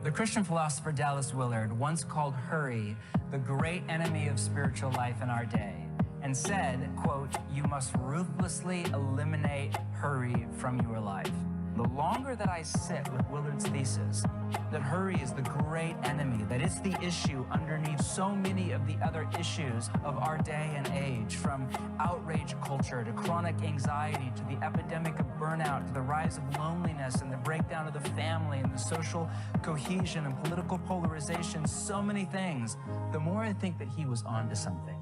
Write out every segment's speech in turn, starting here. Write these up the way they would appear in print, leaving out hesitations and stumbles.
The Christian philosopher Dallas Willard once called hurry the great enemy of spiritual life in our day and said, quote, "You must ruthlessly eliminate hurry from your life." The longer that I sit with Willard's thesis that hurry is the great enemy, that it's the issue underneath so many of the other issues of our day and age, from outrage culture to chronic anxiety to the epidemic of burnout to the rise of loneliness and the breakdown of the family and the social cohesion and political polarization, so many things, the more I think that he was onto something.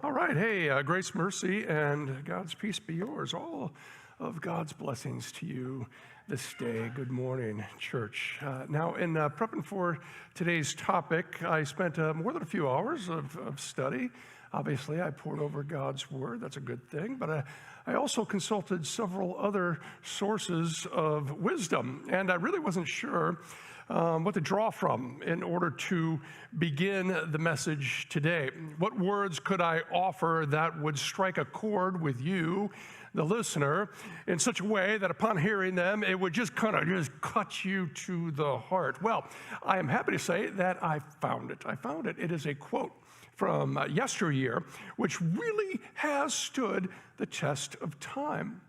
All right, hey, grace, mercy, and God's peace be yours. All of God's blessings to you this day. Good morning, church. Now, in prepping for today's topic, I spent more than a few hours of study. Obviously, I poured over God's word. That's a good thing. But I also consulted several other sources of wisdom, and I really wasn't sure what to draw from in order to begin the message today. What words could I offer that would strike a chord with you, the listener, in such a way that upon hearing them, it would just kind of just cut you to the heart? Well, I am happy to say that I found it. It is a quote from yesteryear, which really has stood the test of time.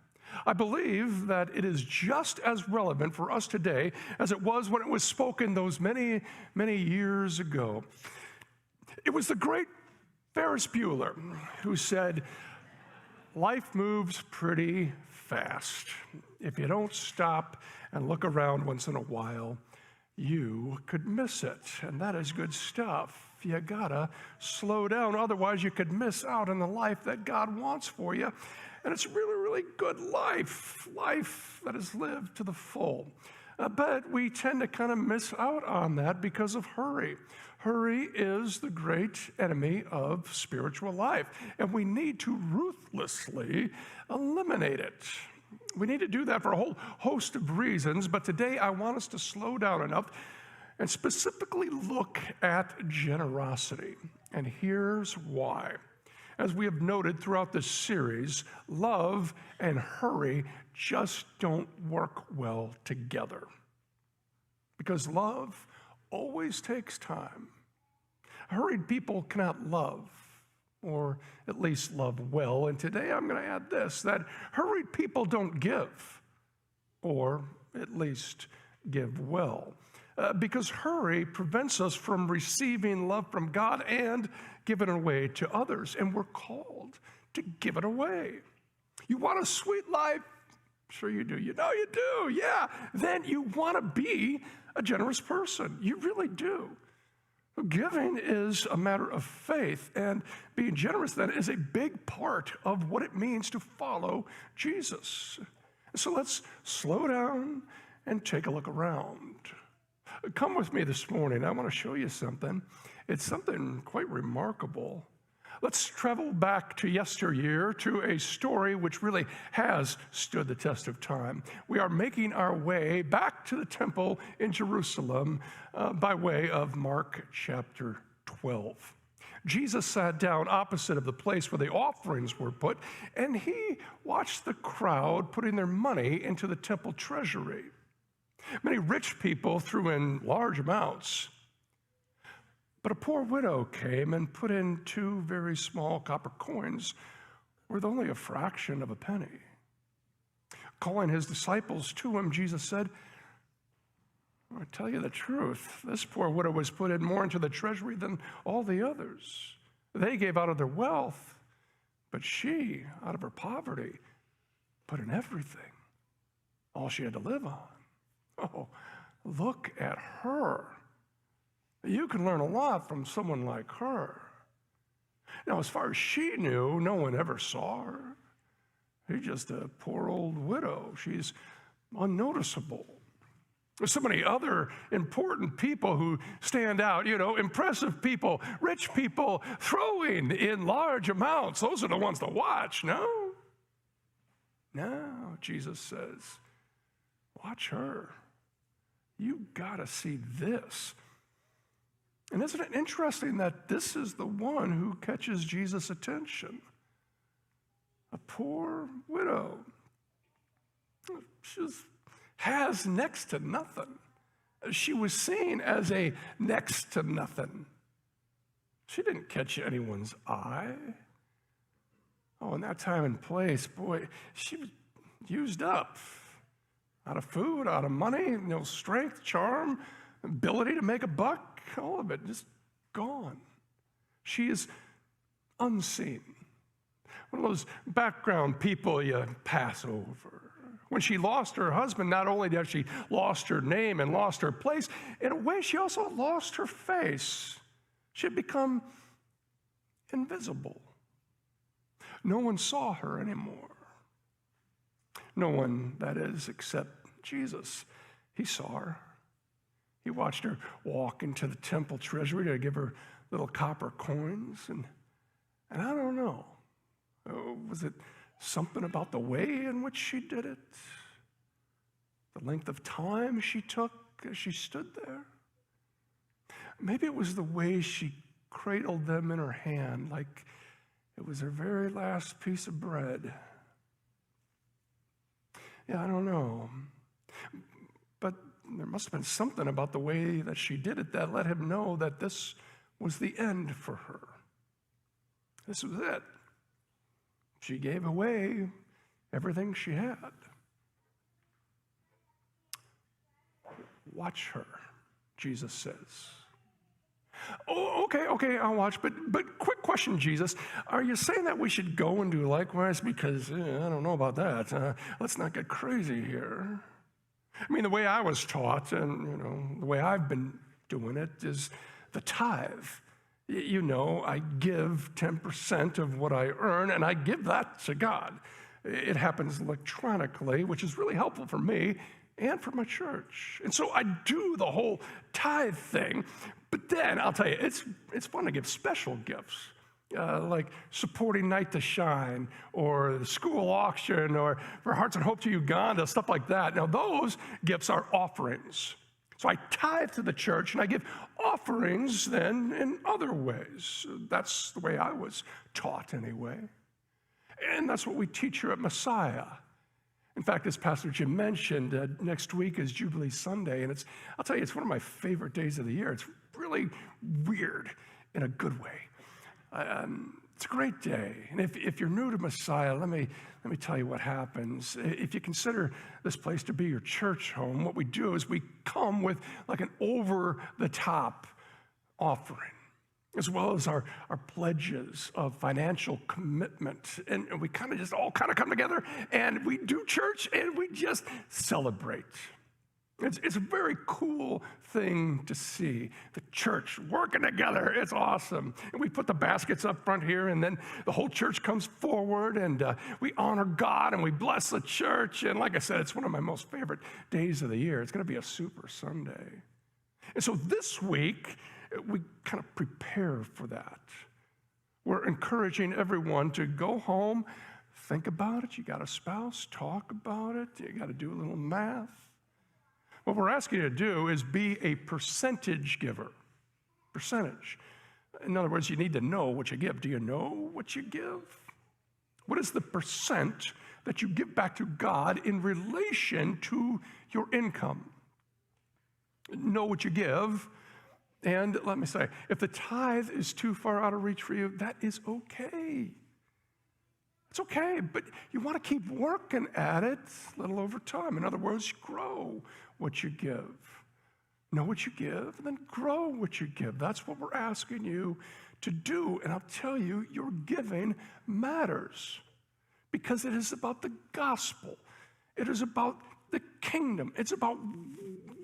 I believe that it is just as relevant for us today as it was when it was spoken those many, many years ago. It was the great Ferris Bueller who said, "Life moves pretty fast. If you don't stop and look around once in a while, you could miss it." And that is good stuff. You gotta slow down, otherwise you could miss out on the life that God wants for you. And it's really, really good life that is lived to the full. But we tend to kind of miss out on that because of hurry. Hurry is the great enemy of spiritual life, and we need to ruthlessly eliminate it. We need to do that for a whole host of reasons, but today I want us to slow down enough and specifically look at generosity. And here's why. As we have noted throughout this series, love and hurry just don't work well together. Because love always takes time. Hurried people cannot love, or at least love well. And today I'm going to add this, that hurried people don't give, or at least give well. Because hurry prevents us from receiving love from God and giving it away to others, and we're called to give it away. You want a sweet life? Sure you do. You know you do, yeah. Then you want to be a generous person. You really do. Giving is a matter of faith, and being generous then is a big part of what it means to follow Jesus. So let's slow down and take a look around. Come with me this morning. I want to show you something. It's something quite remarkable. Let's travel back to yesteryear to a story which really has stood the test of time. We are making our way back to the temple in Jerusalem by way of Mark chapter 12. Jesus sat down opposite of the place where the offerings were put, and he watched the crowd putting their money into the temple treasury. Many rich people threw in large amounts, but a poor widow came and put in 2 very small copper coins worth only a fraction of a penny. Calling his disciples to him, Jesus said, "I tell you the truth, this poor widow was put in more into the treasury than all the others. They gave out of their wealth, but she, out of her poverty, put in everything, all she had to live on. Oh, look at her. You can learn a lot from someone like her." Now, as far as she knew, no one ever saw her. She's just a poor old widow. She's unnoticeable. There's so many other important people who stand out, impressive people, rich people throwing in large amounts. Those are the ones to watch, no? No, Jesus says, watch her. You gotta see this. And isn't it interesting that this is the one who catches Jesus' attention? A poor widow. She's has next to nothing. She was seen as a next to nothing. She didn't catch anyone's eye. Oh, in that time and place, boy, she was used up. Out of food, out of money, strength, charm, ability to make a buck, all of it just gone. She is unseen. One of those background people you pass over. When she lost her husband, not only did she lost her name and lost her place, in a way she also lost her face. She had become invisible. No one saw her anymore. No one, that is, except Jesus. He saw her. He watched her walk into the temple treasury to give her little copper coins. And I don't know, was it something about the way in which she did it? The length of time she took as she stood there? Maybe it was the way she cradled them in her hand like it was her very last piece of bread. Yeah, I don't know. But there must have been something about the way that she did it that let him know that this was the end for her. This was it. She gave away everything she had. Watch her, Jesus says. Oh, okay, I'll watch. But quick question, Jesus. Are you saying that we should go and do likewise? Because I don't know about that. Let's not get crazy here. I mean, the way I was taught and, the way I've been doing it is the tithe. I give 10% of what I earn, and I give that to God. It happens electronically, which is really helpful for me and for my church. And so I do the whole tithe thing, but then I'll tell you, it's fun to give special gifts, like supporting Night to Shine or the school auction or for Hearts and Hope to Uganda, stuff like that. Now, those gifts are offerings. So I tithe to the church and I give offerings then in other ways. That's the way I was taught anyway. And that's what we teach here at Messiah. In fact, as Pastor Jim mentioned, next week is Jubilee Sunday, and I'll tell you, it's one of my favorite days of the year. It's really weird in a good way. It's a great day. And if you're new to Messiah, let me tell you what happens. If you consider this place to be your church home, what we do is we come with like an over-the-top offering, as well as our pledges of financial commitment. And we kind of come together and we do church and we just celebrate. It's a very cool thing to see, the church working together. It's awesome. And we put the baskets up front here, and then the whole church comes forward, and we honor God, and we bless the church. And like I said, it's one of my most favorite days of the year. It's going to be a super Sunday. And so this week, we kind of prepare for that. We're encouraging everyone to go home, think about it. You got a spouse, talk about it. You got to do a little math. What we're asking you to do is be a percentage giver. Percentage. In other words, you need to know what you give. Do you know what you give? What is the percent that you give back to God in relation to your income? Know what you give. And let me say, if the tithe is too far out of reach for you, that is okay. It's okay, but you want to keep working at it a little over time. In other words, grow what you give. Know what you give, and then grow what you give. That's what we're asking you to do. And I'll tell you, your giving matters because it is about the gospel. It is about the kingdom. It's about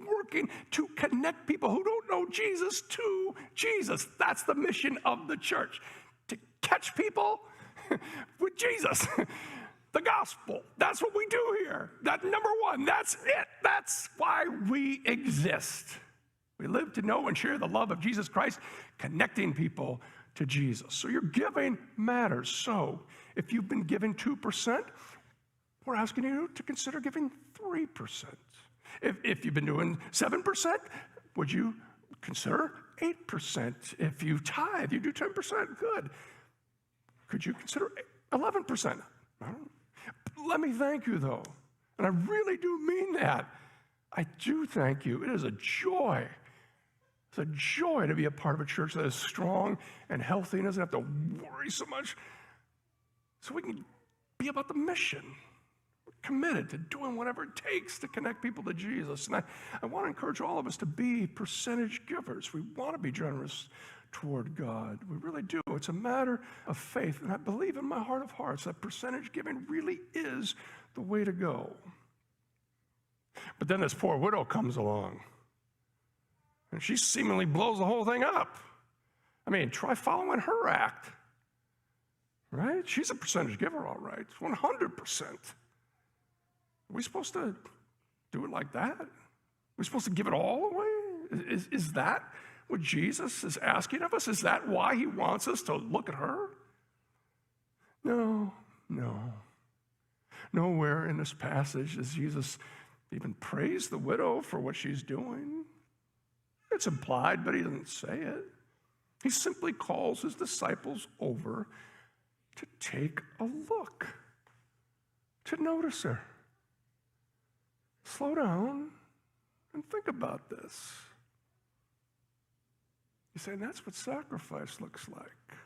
working to connect people who don't know Jesus to Jesus. That's the mission of the church, to catch people with Jesus. The gospel. That's what we do here. That number one, that's it. That's why we exist. We live to know and share the love of Jesus Christ, connecting people to Jesus. So your giving matters. So if you've been giving 2%, we're asking you to consider giving 3%. If you've been doing 7%, would you consider 8%? If you tithe, you do 10%, good. Could you consider 11%? I don't know. Let me thank you, though, and I really do mean that. I do thank you. It is a joy. It's a joy to be a part of a church that is strong and healthy and doesn't have to worry so much, so we can be about the mission. We're committed to doing whatever it takes to connect people to Jesus. And I want to encourage all of us to be percentage givers. We want to be generous toward God. We really do. It's a matter of faith. And I believe in my heart of hearts that percentage giving really is the way to go. But then this poor widow comes along, and she seemingly blows the whole thing up. I mean, try following her act, right? She's a percentage giver, all right, 100%. Are we supposed to do it like that? Are we supposed to give it all away? Is that what Jesus is asking of us? Is that why he wants us to look at her? No. Nowhere in this passage does Jesus even praise the widow for what she's doing. It's implied, but he doesn't say it. He simply calls his disciples over to take a look, to notice her. Slow down and think about this. You say, that's what sacrifice looks like.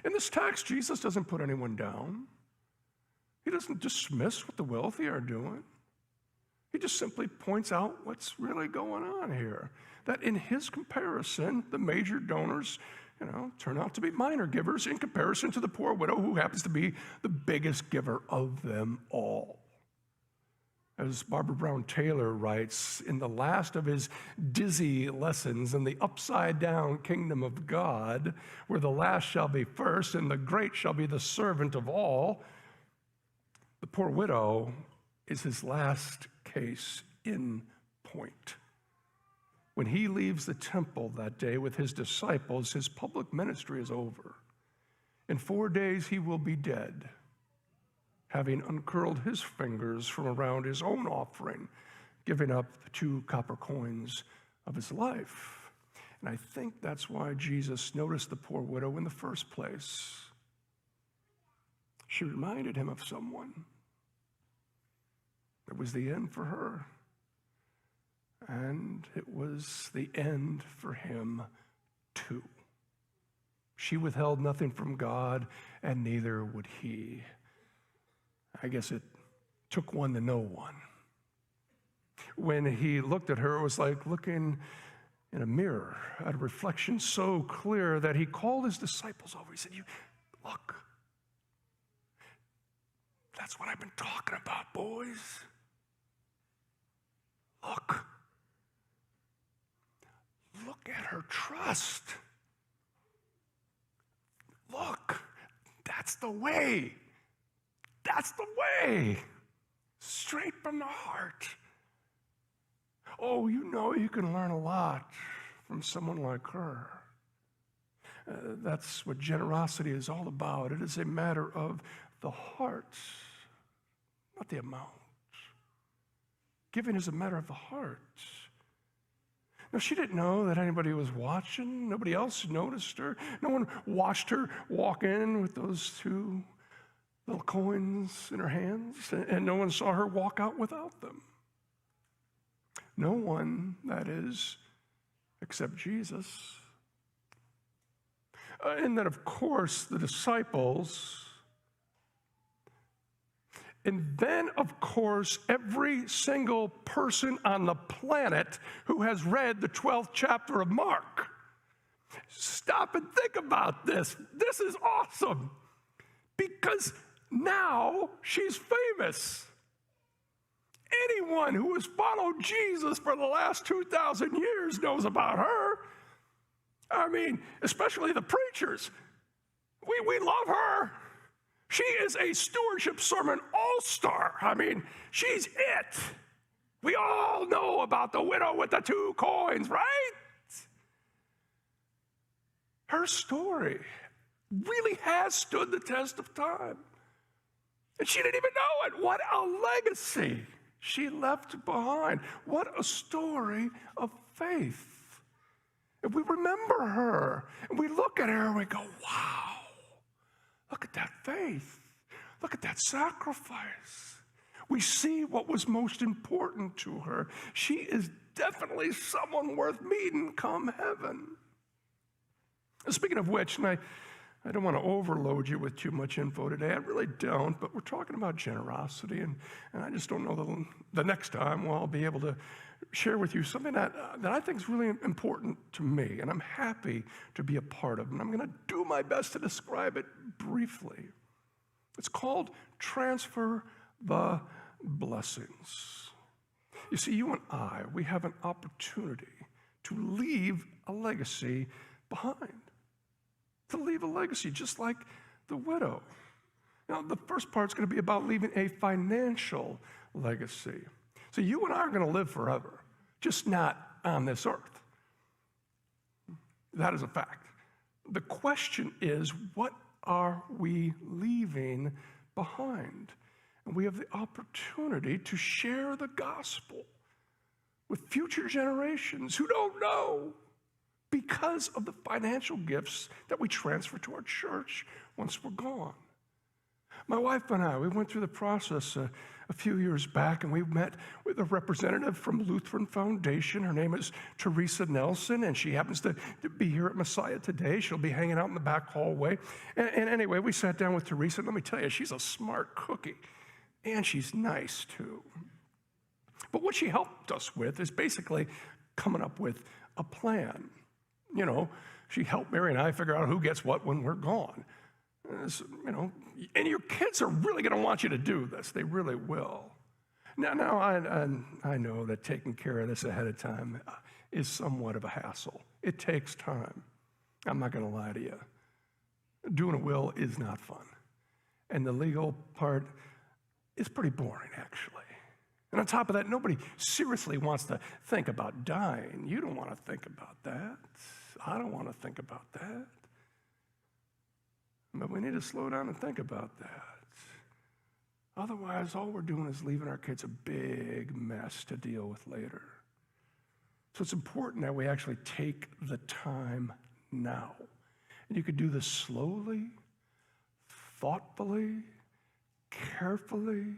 In this text, Jesus doesn't put anyone down. He doesn't dismiss what the wealthy are doing. He just simply points out what's really going on here. That in his comparison, the major donors, turn out to be minor givers in comparison to the poor widow who happens to be the biggest giver of them all. As Barbara Brown Taylor writes, in the last of his dizzy lessons in the upside-down kingdom of God, where the last shall be first and the great shall be the servant of all, the poor widow is his last case in point. When he leaves the temple that day with his disciples, his public ministry is over. In 4 days he will be dead, having uncurled his fingers from around his own offering, giving up the 2 copper coins of his life. And I think that's why Jesus noticed the poor widow in the first place. She reminded him of someone. It was the end for her. And it was the end for him too. She withheld nothing from God, and neither would he. I guess it took one to know one. When he looked at her, it was like looking in a mirror at a reflection so clear that he called his disciples over. He said, look, that's what I've been talking about, boys. Look at her trust. Look, that's the way. That's the way. Straight from the heart. Oh, you can learn a lot from someone like her. That's what generosity is all about. It is a matter of the heart, not the amount. Giving is a matter of the heart. Now, she didn't know that anybody was watching. Nobody else noticed her. No one watched her walk in with those 2 little coins in her hands, and no one saw her walk out without them. No one, that is, except Jesus. And then, of course, the disciples. And then, of course, every single person on the planet who has read the 12th chapter of Mark. Stop and think about this. This is awesome. Because now she's famous. Anyone who has followed Jesus for the last 2,000 years knows about her. I mean, especially the preachers. We love her. She is a stewardship sermon all-star. I mean, she's it. We all know about the widow with the 2 coins, right? Her story really has stood the test of time. And she didn't even know it. What a legacy she left behind. What a story of faith. And we remember her, and we look at her, and we go, wow, look at that faith. Look at that sacrifice. We see what was most important to her. She is definitely someone worth meeting come heaven. Speaking of which, and I don't want to overload you with too much info today. I really don't, but we're talking about generosity, and I just don't know the next time I'll be able to share with you something that I think is really important to me, and I'm happy to be a part of, and I'm going to do my best to describe it briefly. It's called Transfer the Blessings. You see, you and I, we have an opportunity to leave a legacy behind. To leave a legacy, just like the widow. Now, the first part's going to be about leaving a financial legacy. So you and I are going to live forever, just not on this earth. That is a fact. The question is, what are we leaving behind? And we have the opportunity to share the gospel with future generations who don't know, because of the financial gifts that we transfer to our church once we're gone. My wife and I, we went through the process a few years back, and we met with a representative from Lutheran Foundation. Her name is Teresa Nelson, and she happens to be here at Messiah today. She'll be hanging out in the back hallway. And anyway, we sat down with Teresa, and let me tell you, she's a smart cookie, and she's nice too. But what she helped us with is basically coming up with a plan. You know, she helped Mary and I figure out who gets what when we're gone. And your kids are really going to want you to do this. They really will. Now I know that taking care of this ahead of time is somewhat of a hassle. It takes time. I'm not going to lie to you. Doing a will is not fun. And the legal part is pretty boring, actually. And on top of that, nobody seriously wants to think about dying. You don't want to think about that. I don't want to think about that. But we need to slow down and think about that. Otherwise, all we're doing is leaving our kids a big mess to deal with later. So it's important that we actually take the time now. And you could do this slowly, thoughtfully, carefully,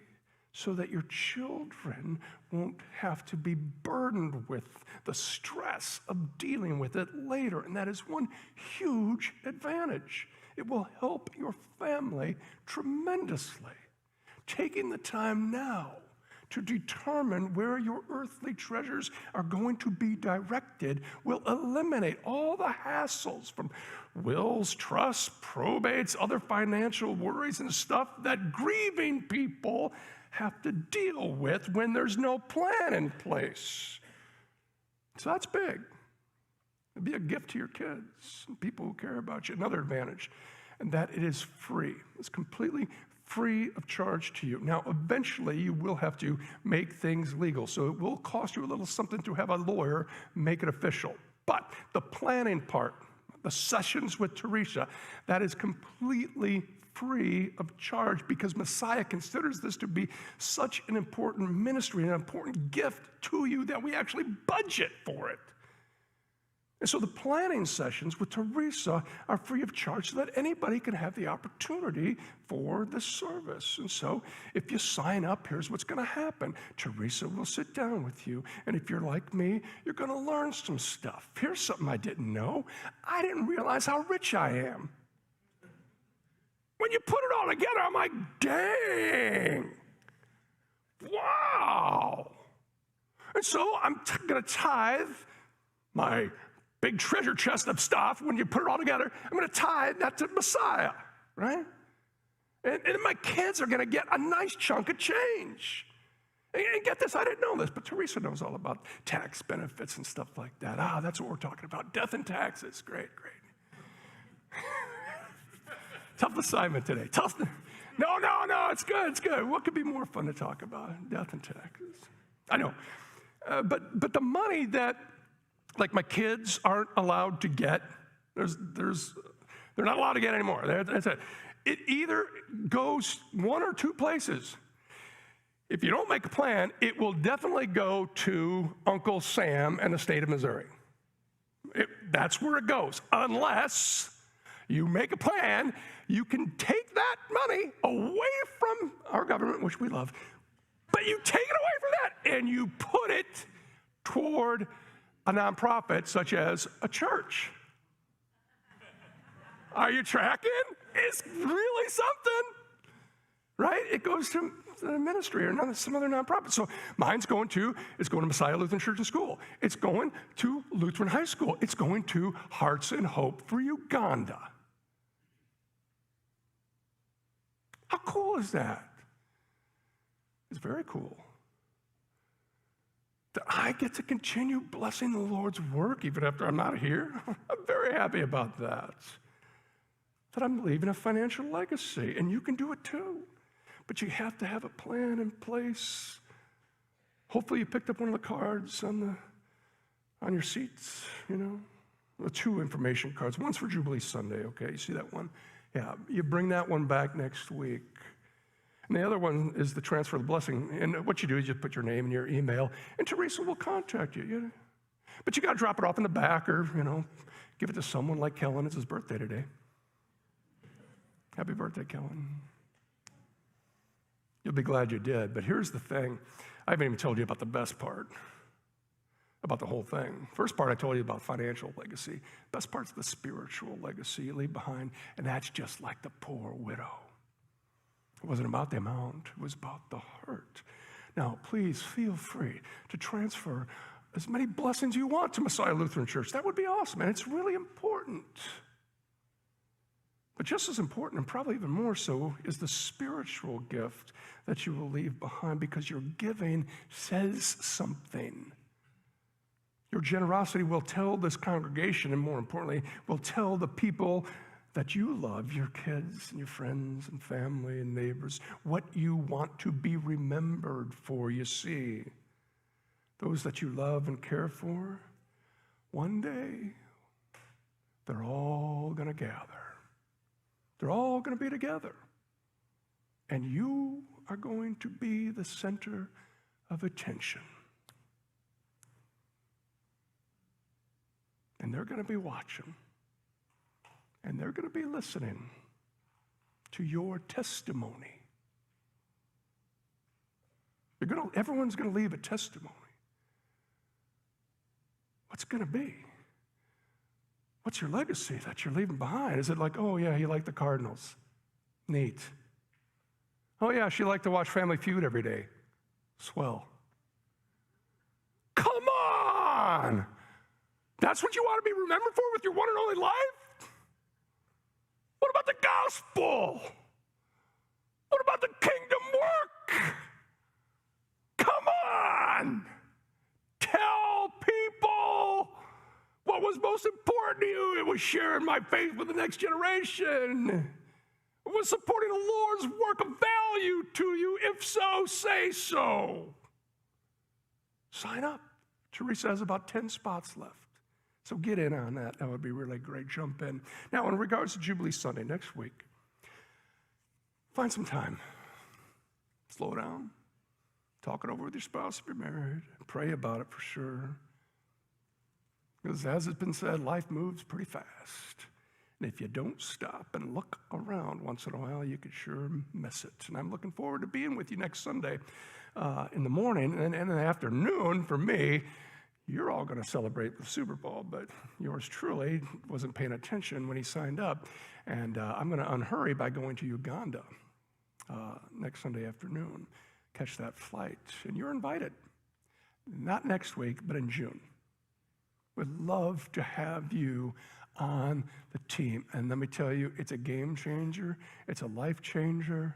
so that your children won't have to be burdened with the stress of dealing with it later. And that is one huge advantage. It will help your family tremendously. Taking the time now to determine where your earthly treasures are going to be directed will eliminate all the hassles from wills, trusts, probates, other financial worries and stuff that grieving people have to deal with when there's no plan in place. So that's big. It'd be a gift to your kids and people who care about you. Another advantage, and that it is free. It's completely free of charge to you. Now, eventually, you will have to make things legal, so it will cost you a little something to have a lawyer make it official. But the planning part, the sessions with Teresa, that is completely free of charge because Messiah considers this to be such an important ministry, an important gift to you that we actually budget for it. And so the planning sessions with Teresa are free of charge so that anybody can have the opportunity for the service. And so if you sign up, here's what's going to happen. Teresa will sit down with you. And if you're like me, you're going to learn some stuff. Here's something I didn't know. I didn't realize how rich I am. When you put it all together, I'm like, dang, wow. And so I'm going to tithe my big treasure chest of stuff. When you put it all together, I'm going to tithe that to Messiah, right? And my kids are going to get a nice chunk of change. And get this, I didn't know this, but Teresa knows all about tax benefits and stuff like that. That's what we're talking about, death and taxes. Great. Tough assignment today. Tough. No, it's good. What could be more fun to talk about? Death and taxes. I know. But the money that, like, my kids aren't allowed to get, they're not allowed to get anymore. That's it. It either goes one or two places. If you don't make a plan, it will definitely go to Uncle Sam and the state of Missouri. That's where it goes, unless you make a plan. You can take that money away from our government, which we love, But you take it away from that and you put it toward a nonprofit such as a church. Are you tracking? It's really something, right? It goes to the ministry or some other nonprofit. So mine's going to Messiah Lutheran Church and School. It's going to Lutheran High School. It's going to Hearts and Hope for Uganda. How cool is that? It's very cool that I get to continue blessing the Lord's work even after I'm not here. I'm very happy about that. That I'm leaving a financial legacy, and you can do it too. But you have to have a plan in place. Hopefully you picked up one of the cards on your seats, the 2 information cards. One's for Jubilee Sunday, okay? You see that one? Yeah, you bring that one back next week. And the other one is the transfer of the blessing. And what you do is you put your name and your email, and Teresa will contact you. But you got to drop it off in the back or, give it to someone like Kellen. It's his birthday today. Happy birthday, Kellen. You'll be glad you did. But here's the thing. I haven't even told you about the best part, about the whole thing. First part I told you about financial legacy. Best part's the spiritual legacy you leave behind, and that's just like the poor widow. It wasn't about the amount. It was about the heart. Now, please feel free to transfer as many blessings you want to Messiah Lutheran Church. That would be awesome, and it's really important. But just as important, and probably even more so, is the spiritual gift that you will leave behind, because your giving says something. Your generosity will tell this congregation, and more importantly, will tell the people that you love, your kids and your friends and family and neighbors, what you want to be remembered for. You see, those that you love and care for, one day, they're all going to gather. They're all going to be together. And you are going to be the center of attention. And they're going to be watching. And they're going to be listening to your testimony. Everyone's going to leave a testimony. What's it going to be? What's your legacy that you're leaving behind? Is it like, oh yeah, he liked the Cardinals. Neat. Oh yeah, she liked to watch Family Feud every day. Swell. Come on! That's what you want to be remembered for with your one and only life? What about the gospel? What about the kingdom work? Come on! Tell people what was most important to you. It was sharing my faith with the next generation. It was supporting the Lord's work of value to you. If so, say so. Sign up. Teresa has about 10 spots left. So get in on that. That would be really great. Jump in. Now, in regards to Jubilee Sunday next week, find some time. Slow down. Talk it over with your spouse if you're married. Pray about it for sure. Because as has been said, life moves pretty fast. And if you don't stop and look around once in a while, you could sure miss it. And I'm looking forward to being with you next Sunday in the morning. And in the afternoon, for me, you're all going to celebrate the Super Bowl, but yours truly wasn't paying attention when he signed up. And I'm going to unhurry by going to Uganda next Sunday afternoon. Catch that flight. And you're invited. Not next week, but in June. We'd love to have you on the team. And let me tell you, it's a game changer. It's a life changer.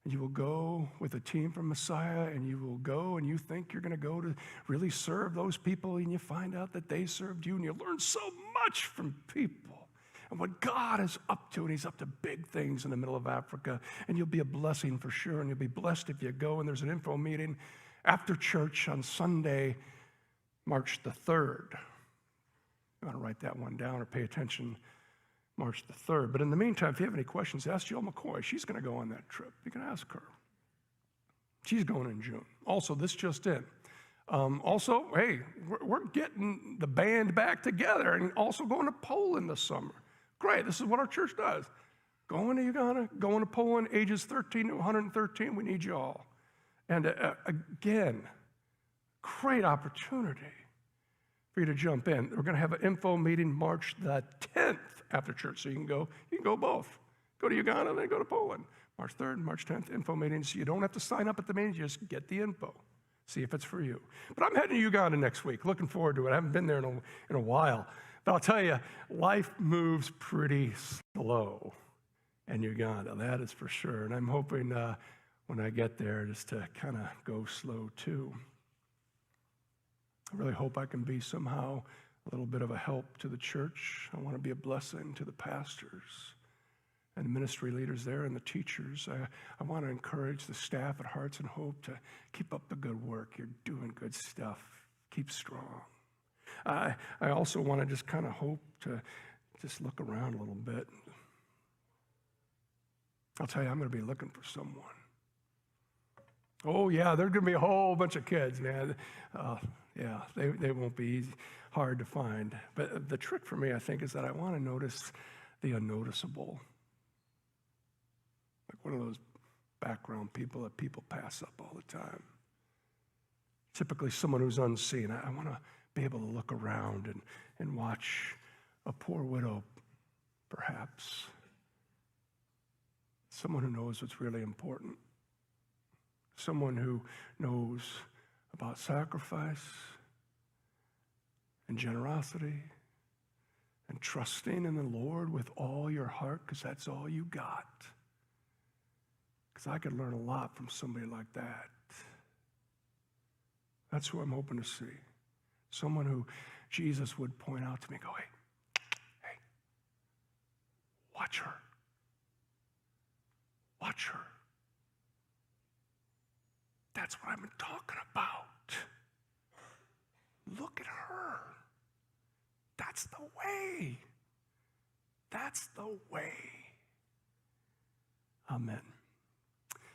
And you will go with a team from Messiah, and you will go and you think you're going to go to really serve those people, and you find out that they served you, and you learn so much from people and what God is up to, and he's up to big things in the middle of Africa, and you'll be a blessing for sure, and you'll be blessed if you go. And there's an info meeting after church on Sunday, March the 3rd. You want to write that one down or pay attention. March the 3rd. But in the meantime, if you have any questions, ask Jill McCoy. She's going to go on that trip. You can ask her. She's going in June. Also, this just in. Also, hey, we're getting the band back together and also going to Poland this summer. Great. This is what our church does. Going to Uganda, going to Poland, ages 13 to 113. We need you all. And again, great opportunity for you to jump in. We're going to have an info meeting March the 10th after church, so you can go both. Go to Uganda, then go to Poland. March 3rd, March 10th, info meetings. You don't have to sign up at the meetings, just get the info. See if it's for you. But I'm heading to Uganda next week. Looking forward to it. I haven't been there in a while. But I'll tell you, life moves pretty slow in Uganda, that is for sure. And I'm hoping when I get there just to kind of go slow too. I really hope I can be somehow a little bit of a help to the church. I want to be a blessing to the pastors and ministry leaders there and the teachers. I want to encourage the staff at Hearts and Hope to keep up the good work. You're doing good stuff. Keep strong. I also want to just kind of hope to just look around a little bit. I'll tell you, I'm going to be looking for someone. Oh, yeah, there's going to be a whole bunch of kids, man. Yeah, they won't be hard to find. But the trick for me, I think, is that I want to notice the unnoticeable. Like one of those background people that people pass up all the time. Typically someone who's unseen. I want to be able to look around and watch a poor widow, perhaps. Someone who knows what's really important. Someone who knows about sacrifice and generosity and trusting in the Lord with all your heart, because that's all you got. Because I could learn a lot from somebody like that. That's who I'm hoping to see. Someone who Jesus would point out to me and go, hey, watch her. Watch her. That's what I've been talking about. Look at her. That's the way. That's the way. Amen.